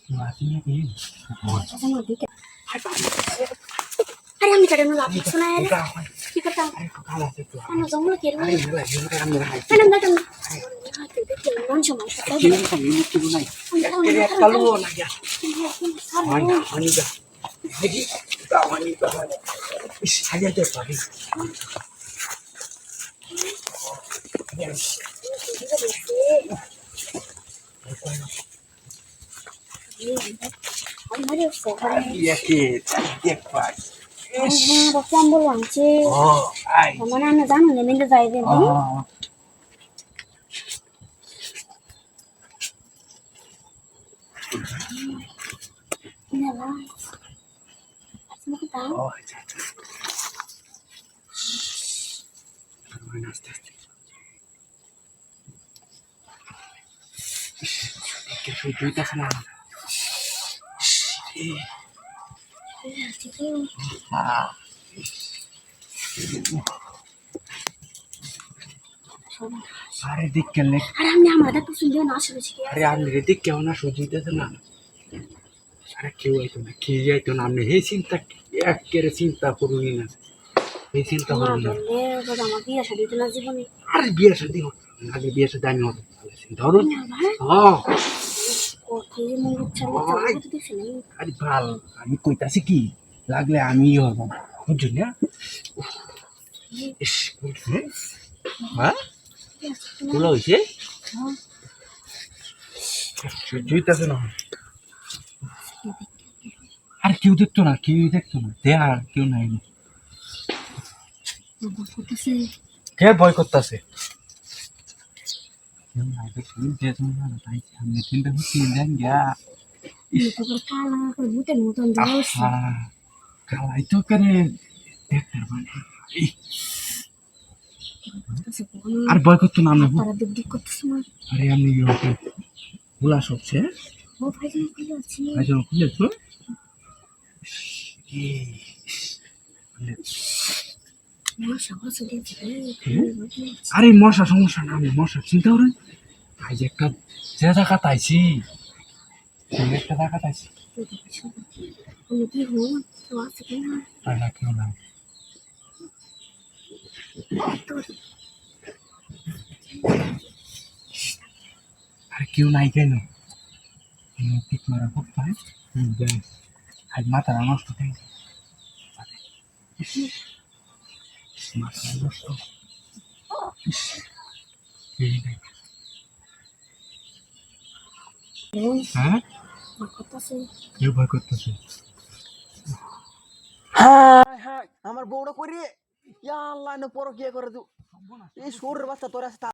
Masih ini. Sama dikit. Hari yang dikatakan nolak, sana ya. Kita tahu. Kalah situ. Anu kamu lagi rumah. Ayo mulai, kita kan mulai. Mana enggak tahu. Non cuma itu. Kiri kan ini kiri naik. Kiri kalau naik ya. Mana dah. Lagi kawan itu. Is aja deh Pak. Iya kita, iya Pak. Aku ambil wanci. Oh, ay. Mana anu tahu nih minta saya ini. Oh. Ini lah. Semua kita tahu. Oh, caca. Buenas tardes. Que sujuita sana. Ah. अरे देख के ले अरे हमने हमारा तो सुन लिया ना शुरू किया अरे यार मेरे देख क्या होना सुजीते थे ना अरे क्यों है तो ना हमने हे चिंता एक के चिंता करूँगी ना हे चिंता करूँगी बोले वो दामा बिया शादी तो ना जीवन में अरे बिया शादी हो आगे बिया शादी नहीं होता धरो हाँ ओके मुझे चलो तो दिख नहीं अरे बाल आमी कोई तासी की लागले आमी हो कुछ नहीं इस कुछ है हाँ তুলো হইছে জুইতাছে না আর কেউ দেখতো না দেখ আর কেউ নাই কে ভয় করতেছে কেউ নাই দেখি যেজন না তাই সামনে তিনটা হচ্ছে দেন গিয়া কালাই তো করে দেখতে পারে আর ভয় করতো না আমরা আরে আমি খোলা সবছে খুলেছ আরে মশা সমস্যা না আমি মশা চিন্তা করেন আজ একটা যে জায়গা তাইছি একটা জায়গা তাইছি না কেউ না আরে কেউ নাই কেন ঠিক মারা খুব পায় আজ মাথাটা নষ্ট হয়ে মাথা নষ্ট হ্যাঁ কেউ ভয় করতেছে আমার বউটা করে ইয়া আল্লাহ পরকিয়া করে দু এই সুরের বাচ্চা তোর